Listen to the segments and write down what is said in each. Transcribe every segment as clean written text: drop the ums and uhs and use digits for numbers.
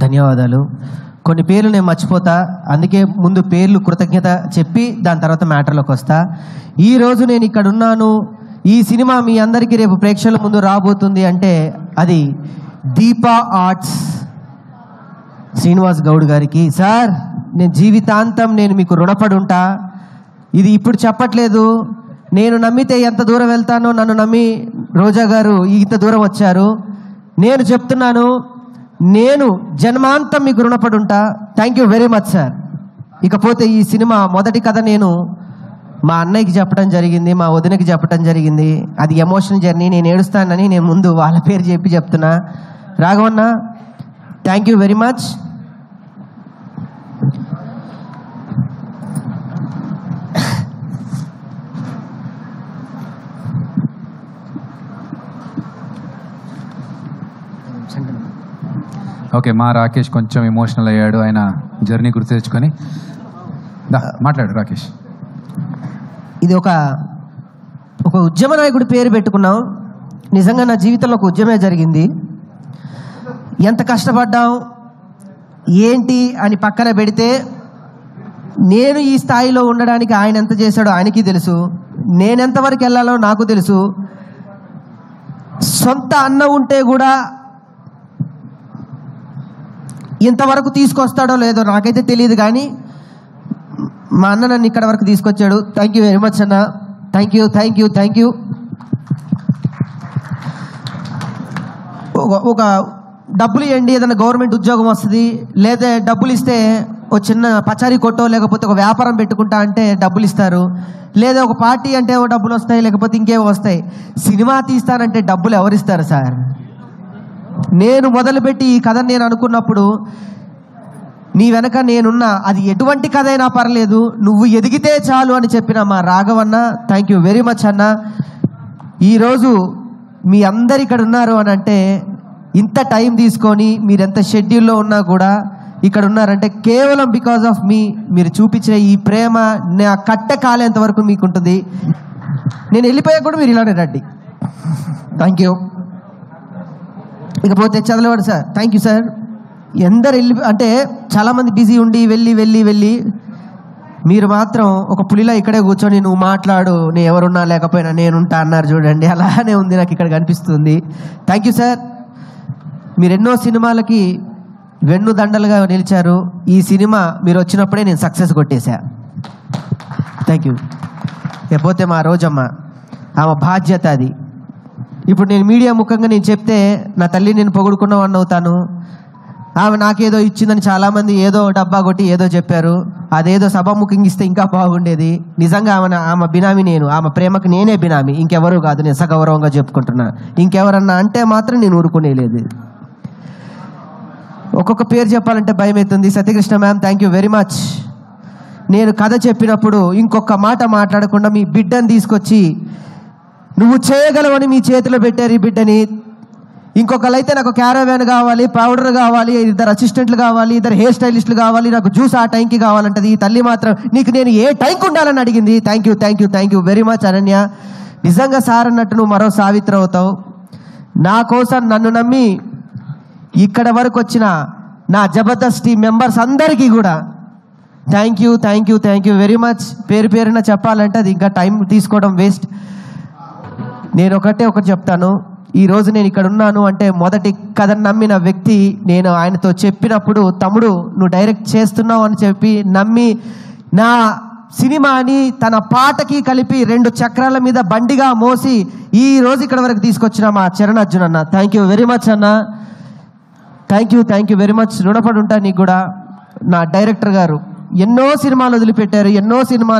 ధన్యవాదాలు. కొన్ని పేర్లు నేను మర్చిపోతా, అందుకే ముందు పేర్లు కృతజ్ఞత చెప్పి దాని తర్వాత మ్యాటర్లోకి వస్తా. ఈరోజు నేను ఇక్కడ ఉన్నాను, ఈ సినిమా మీ అందరికీ రేపు ప్రేక్షకుల ముందు రాబోతుంది అంటే అది దీపా ఆర్ట్స్ శ్రీనివాస్ గౌడ్ గారికి. సార్, నేను జీవితాంతం నేను మీకు రుణపడి ఉంటా. ఇది ఇప్పుడు చెప్పట్లేదు, నేను నమ్మితే ఎంత దూరం వెళ్తానో నన్ను నమ్మి రోజా గారు ఇంత దూరం వచ్చారు. నేను చెప్తున్నాను, నేను జన్మాంతం మీకు రుణపడి ఉంటా. Thank you very much sir. ఇకపోతే ఈ సినిమా మొదటి కథ నేను మా అన్నయ్యకి చెప్పడం జరిగింది, మా వదినకి చెప్పడం జరిగింది. అది ఎమోషనల్ జర్నీ, నేను ఏడుస్తానని నేను ముందు వాళ్ళ పేరు చెప్పి చెప్తున్నా. రాఘవన్న, thank you very much. Okay, మా రాకేష్ కొంచెం ఎమోషనల్ అయ్యాడు, ఆయన జర్నీ గుర్తు తెచ్చుకొని మాట్లాడు రాకేష్. ఇది ఒక ఉద్యమ నాయకుడి పేరు పెట్టుకున్నాం. నిజంగా నా జీవితంలో ఒక ఉద్యమే జరిగింది. ఎంత కష్టపడ్డాం ఏంటి అని పక్కన పెడితే, నేను ఈ స్థాయిలో ఉండడానికి ఆయన ఎంత చేశాడో ఆయనకి తెలుసు, నేనెంతవరకు వెళ్ళాలో నాకు తెలుసు. సొంత అన్న ఉంటే కూడా ఇంతవరకు తీసుకొస్తాడో లేదో నాకైతే తెలియదు, కానీ మా అన్న నన్ను ఇక్కడ వరకు తీసుకొచ్చాడు. థ్యాంక్ యూ వెరీ మచ్ అన్న. Thank you thank you thank you. ఒక డబ్బులు ఇవ్వండి, ఏదైనా గవర్నమెంట్ ఉద్యోగం వస్తుంది, లేదా డబ్బులు ఇస్తే ఒక చిన్న పచారీ కొట్టో లేకపోతే ఒక వ్యాపారం పెట్టుకుంటా అంటే డబ్బులు ఇస్తారు, లేదా ఒక పార్టీ అంటే డబ్బులు వస్తాయి, లేకపోతే ఇంకేమో వస్తాయి. సినిమా తీస్తానంటే డబ్బులు ఎవరిస్తారు సార్? నేను మొదలుపెట్టి ఈ కథ నేను అనుకున్నప్పుడు, నీ వెనక నేనున్నా, అది ఎటువంటి కథ అయినా పర్లేదు, నువ్వు ఎదిగితే చాలు అని చెప్పిన మా రాఘవన్న, థ్యాంక్ యూ వెరీ మచ్ అన్న. ఈరోజు మీ అందరు ఇక్కడ ఉన్నారు అని అంటే, ఇంత టైం తీసుకొని మీరెంత షెడ్యూల్లో ఉన్నా కూడా ఇక్కడ ఉన్నారంటే కేవలం బికాజ్ ఆఫ్ మీ. మీరు చూపించిన ఈ ప్రేమ నా కట్టె కాలేంత వరకు మీకు ఉంటుంది. నేను వెళ్ళిపోయా కూడా మీరు ఇలానే రండి. Thank you. ఇకపోతే చదలవాడు సార్, థ్యాంక్ యూ సార్. ఎందరు వెళ్ళి అంటే చాలామంది బిజీ ఉండి వెళ్ళి మీరు మాత్రం ఒక పులిలా ఇక్కడే కూర్చొని నువ్వు మాట్లాడు, నేను ఎవరున్నా లేకపోయినా నేనుంటా అన్నారు చూడండి, అలానే ఉంది నాకు ఇక్కడ కనిపిస్తుంది. Thank you sir. మీరు ఎన్నో సినిమాలకి వెన్ను దండలుగా నిలిచారు. ఈ సినిమా మీరు వచ్చినప్పుడే నేను సక్సెస్ కొట్టేశా. Thank you. లేకపోతే మా రోజమ్మ, ఆమె బాధ్యత అది. ఇప్పుడు నేను మీడియా ముఖంగా నేను చెప్తే నా తల్లి నేను పొగుడుకున్నవాడిని అవుతాను. ఆమె నాకేదో ఇచ్చిందని చాలామంది ఏదో డబ్బా కొట్టి ఏదో చెప్పారు. అదేదో సభాముఖంగా ఇస్తే ఇంకా బాగుండేది. నిజంగా ఆమె బినామీ నేను, ఆమె ప్రేమకు నేనే బినామీ, ఇంకెవరు కాదు. నేను సగౌరవంగా చెప్పుకుంటున్నా. ఇంకెవరన్నా అంటే మాత్రం నేను ఊరుకునేలేదు. ఒక్కొక్క పేరు చెప్పాలంటే భయం అవుతుంది. Satyakrishna ma'am, thank you very much. నేను కథ చెప్పినప్పుడు ఇంకొక మాట మాట్లాడకుండా మీ బిడ్డని తీసుకొచ్చి నువ్వు చేయగలవని మీ చేతిలో పెట్టారు ఈ బిడ్డని. ఇంకొకరైతే నాకు క్యారవాన్ కావాలి, పౌడర్ కావాలి, 2 అసిస్టెంట్లు కావాలి, 2 హెయిర్ స్టైలిస్టులు కావాలి, నాకు జ్యూస్ ఆ టైంకి కావాలంటది. ఈ తల్లి మాత్రం నీకు నేను ఏ టైంకి ఉండాలని అడిగింది. Thank you thank you thank you very much Ananya. నిజంగా సార్ అన్నట్టు నువ్వు మరో సావిత్రి అవుతావు. నా కోసం నన్ను నమ్మి ఇక్కడ వరకు వచ్చిన నా జబర్దస్త్ టీం మెంబర్స్ అందరికీ కూడా thank you thank you thank you very much. పేరున చెప్పాలంటే అది ఇంకా టైం తీసుకోవడం వేస్ట్. నేను ఒకటి చెప్తాను. ఈరోజు నేను ఇక్కడ ఉన్నాను అంటే మొదటి కథను నమ్మిన వ్యక్తి నేను. ఆయనతో చెప్పినప్పుడు తమ్ముడు నువ్వు డైరెక్ట్ చేస్తున్నావు అని చెప్పి నమ్మి నా సినిమాని తన పాటకి కలిపి 2 చక్రాల మీద బండిగా మోసి ఈ రోజు ఇక్కడ వరకు తీసుకొచ్చిన మా చరణ్ అర్జున్ అన్న, థ్యాంక్ యూ వెరీ మచ్ అన్న. Thank you very much. రుణపడి ఉంటా నీకు కూడా. నా డైరెక్టర్ గారు ఎన్నో సినిమాలు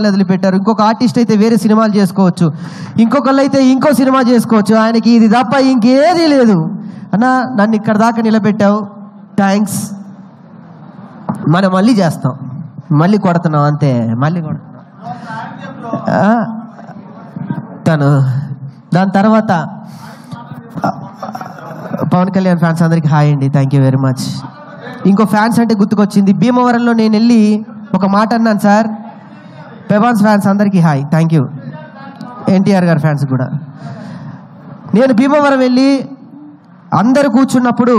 వదిలిపెట్టారు. ఇంకొక ఆర్టిస్ట్ అయితే వేరే సినిమాలు చేసుకోవచ్చు, ఇంకొకళ్ళు అయితే ఇంకో సినిమా చేసుకోవచ్చు. ఆయనకి ఇది తప్ప ఇంకేదీ లేదు. అన్న, నన్ను ఇక్కడ దాకా నిలబెట్టావు, థ్యాంక్స్. మనం మళ్ళీ చేస్తాం, మళ్ళీ కొడుతున్నాం అంతే, మళ్ళీ కొడుతున్నాం. తను దాని తర్వాత పవన్ కళ్యాణ్ ఫ్యాన్స్ అందరికీ హాయ్ అండి, థ్యాంక్ యూ వెరీ మచ్. ఇంకో ఫ్యాన్స్ అంటే గుర్తుకొచ్చింది. భీమవరంలో నేను వెళ్ళి ఒక మాట అన్నాను సార్. పెబాన్స్ ఫ్యాన్స్ అందరికీ హాయ్, థ్యాంక్ యూ. ఎన్టీఆర్ గారి ఫ్యాన్స్ కూడా. నేను భీమవరం వెళ్ళి అందరు కూర్చున్నప్పుడు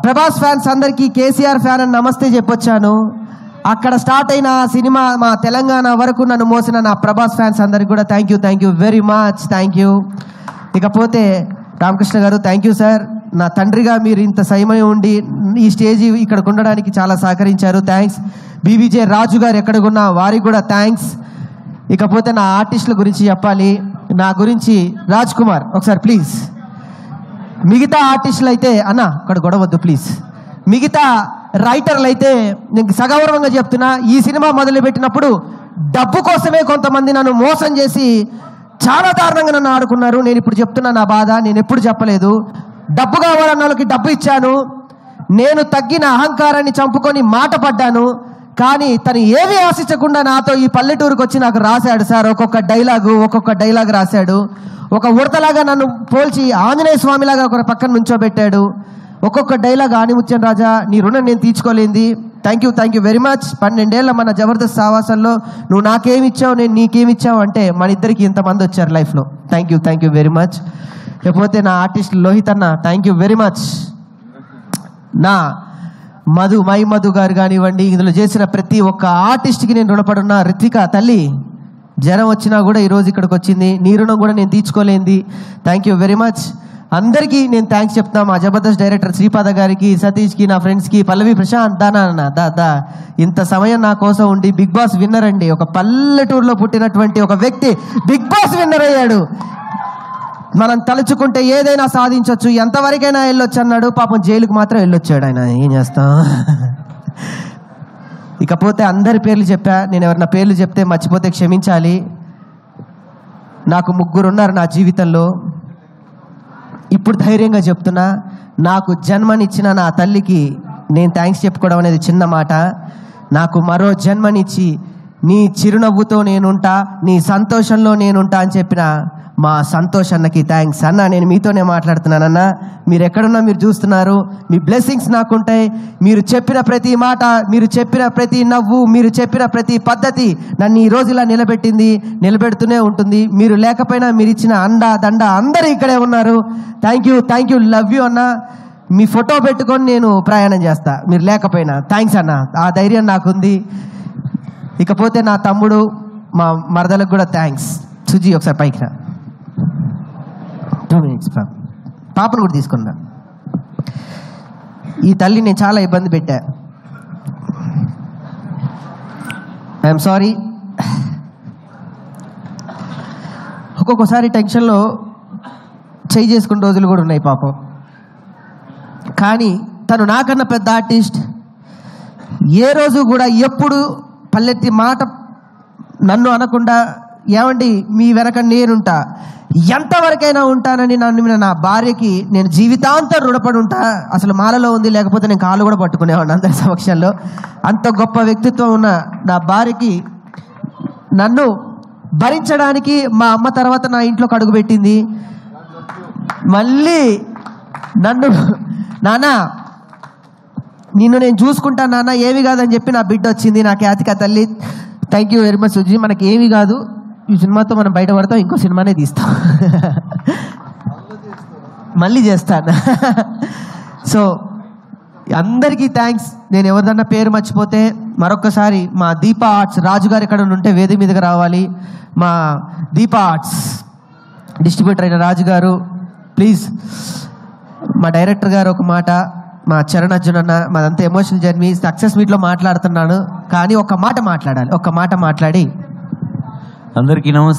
ప్రభాస్ ఫ్యాన్స్ అందరికీ కేసీఆర్ ఫ్యాన్ అని నమస్తే చెప్పొచ్చాను. అక్కడ స్టార్ట్ అయిన సినిమా మా తెలంగాణ వరకు నన్ను మోసిన నా ప్రభాస్ ఫ్యాన్స్ అందరికి కూడా thank you very much, thank you. ఇకపోతే రామకృష్ణ గారు థ్యాంక్ యూ సార్. నా తండ్రిగా మీరు ఇంత సమయం ఉండి ఈ స్టేజ్ ఇక్కడికి ఉండడానికి చాలా సహకరించారు, థ్యాంక్స్. బీబీజే రాజు గారు ఎక్కడికున్నా వారికి కూడా థ్యాంక్స్. ఇకపోతే నా ఆర్టిస్టుల గురించి చెప్పాలి. నా గురించి రాజ్ కుమార్ ఒకసారి ప్లీజ్. మిగతా ఆర్టిస్టులు అయితే అన్న అక్కడ గొడవద్దు ప్లీజ్. మిగతా రైటర్లు అయితే నేను సగౌరవంగా చెప్తున్నా, ఈ సినిమా మొదలుపెట్టినప్పుడు డబ్బు కోసమే కొంతమంది నన్ను మోసం చేసి చాలా దారుణంగా నన్ను ఆడుకున్నారు. నేను ఇప్పుడు చెప్తున్నా నా బాధ, నేను ఎప్పుడు చెప్పలేదు. డబ్బు కావాలన్న వాళ్ళకి డబ్బు ఇచ్చాను. నేను తగ్గిన అహంకారాన్ని చంపుకొని మాట పడ్డాను. కానీ తను ఏమీ ఆశించకుండా నాతో ఈ పల్లెటూరుకు వచ్చి నాకు రాశాడు సార్. ఒక్కొక్క డైలాగ్ రాశాడు. ఒక ఉడతలాగా నన్ను పోల్చి ఆంజనేయ స్వామిలాగా ఒక పక్కన నుంచోబెట్టాడు. ఒక్కొక్క డైలాగ్ ఆనిముత్యం రాజా నీ రుణం నేను తీర్చుకోలేంది. Thank you very much. 12 ఏళ్ళ మన జబర్దస్త్ సావాసంలో నువ్వు నాకేమిచ్చావు నేను నీకేమిచ్చావు అంటే మన ఇద్దరికి ఇంతమంది వచ్చారు లైఫ్లో. Thank you very much. లేకపోతే నా ఆర్టిస్ట్ లోహిత్ అన్న థ్యాంక్ యూ వెరీ మచ్. నా మధు గారు కానివ్వండి, ఇందులో చేసిన ప్రతి ఒక్క ఆర్టిస్ట్కి నేను రుణపడున్న. రిత్విక తల్లి జ్వరం వచ్చినా కూడా ఈరోజు ఇక్కడికి వచ్చింది, నీ రుణం కూడా నేను తీర్చుకోలేంది. Thank you very much. అందరికీ నేను థ్యాంక్స్ చెప్తాను. మా జబర్దస్త్ డైరెక్టర్ శ్రీపాద గారికి, సతీష్కి, నా ఫ్రెండ్స్కి, పల్లవి ప్రశాంత్ దా ఇంత సమయం నా కోసం ఉండి బిగ్ బాస్ విన్నర్ అండి. ఒక పల్లెటూరులో పుట్టినటువంటి ఒక వ్యక్తి బిగ్ బాస్ విన్నర్ అయ్యాడు. మనం తలుచుకుంటే ఏదైనా సాధించవచ్చు, ఎంతవరకైనా వెళ్ళొచ్చు అన్నాడు. పాపం జైలుకు మాత్రం వెళ్ళొచ్చాడు ఆయన. ఏం చేస్తాం. ఇకపోతే అందరి పేర్లు చెప్పా. నేను ఎవరన్నా పేర్లు చెప్తే మర్చిపోతే క్షమించాలి. నాకు 3 ఉన్నారు నా జీవితంలో. ఇప్పుడు ధైర్యంగా చెప్తున్నా, నాకు జన్మనిచ్చిన నా తల్లికి నేను థ్యాంక్స్ చెప్పుకోవడం అనేది చిన్న మాట. నాకు మరో జన్మనిచ్చి నీ చిరునవ్వుతో నేనుంటా, నీ సంతోషంలో నేనుంటా అని చెప్పిన మా సంతోష్ అన్నకి థ్యాంక్స్. అన్న నేను మీతోనే మాట్లాడుతున్నానన్నా. మీరు ఎక్కడున్నా మీరు చూస్తున్నారు. మీ బ్లెస్సింగ్స్ నాకుంటాయి. మీరు చెప్పిన ప్రతి మాట, మీరు చెప్పిన ప్రతి నవ్వు, మీరు చెప్పిన ప్రతి పద్ధతి నన్ను ఈ రోజు ఇలా నిలబెడుతూనే ఉంటుంది. మీరు లేకపోయినా మీరు ఇచ్చిన అండా దండ అందరూ ఇక్కడే ఉన్నారు. థ్యాంక్ యూ లవ్ యూ అన్న. మీ ఫోటో పెట్టుకొని నేను ప్రయాణం చేస్తా మీరు లేకపోయినా. థ్యాంక్స్ అన్న, ఆ ధైర్యం నాకుంది. ఇకపోతే నా తమ్ముడు, మా మరదలకు కూడా థ్యాంక్స్. సుజీ ఒకసారి పైకి రా. 2 minutes పాపను కూడా తీసుకున్నా. ఈ తల్లి నేను చాలా ఇబ్బంది పెట్టా. I'm sorry. ఒక్కొక్కసారి టెన్షన్లో చేయి చేసుకున్న రోజులు కూడా ఉన్నాయి పాపం. కానీ తను నాకన్నా పెద్ద ఆర్టిస్ట్. ఏ రోజు కూడా ఎప్పుడు పల్లెత్తి మాట నన్ను అనకుండా, ఏమండి మీ వెనక నేనుంటా, ఎంతవరకైనా ఉంటానని నన్ను నా భార్యకి నేను జీవితాంతం రుణపడి ఉంటా. అసలు మాలలో ఉంది, లేకపోతే నేను కాళ్ళు కూడా పట్టుకునేవాడిని అందరి సమక్షంలో. అంత గొప్ప వ్యక్తిత్వం ఉన్న నా భార్యకి నన్ను భరించడానికి మా అమ్మ తర్వాత నా ఇంట్లోకి అడుగుపెట్టింది. మళ్ళీ నన్ను నాన్న నిన్ను నేను చూసుకుంటా నాన్న, ఏమి కాదని చెప్పి నా బిడ్డ వచ్చింది, నా ఖ్యాతిక తల్లి. Thank you very much Suji. మనకి ఏమి కాదు, ఈ సినిమాతో మనం బయటపడతాం, ఇంకో సినిమానే తీస్తాం. మళ్ళీ చేస్తాను. సో అందరికీ థ్యాంక్స్. నేను ఎవరిదన్నా పేరు మర్చిపోతే మరొకసారి మా దీపా ఆర్ట్స్ రాజుగారు ఎక్కడ ఉంటే వేదిక మీదకి రావాలి. మా దీపా ఆర్ట్స్ డిస్ట్రిబ్యూటర్ అయిన రాజుగారు ప్లీజ్. మా డైరెక్టర్ గారు ఒక మాట, మా చరణ్ అర్జున్ అన్న, మాదంతా ఎమోషనల్ జర్నీ. సక్సెస్ మీట్లో మాట్లాడుతున్నాను కానీ ఒక్క మాట మాట్లాడాలి. ఒక్క మాట మాట్లాడి అందరికీ నమస్తే.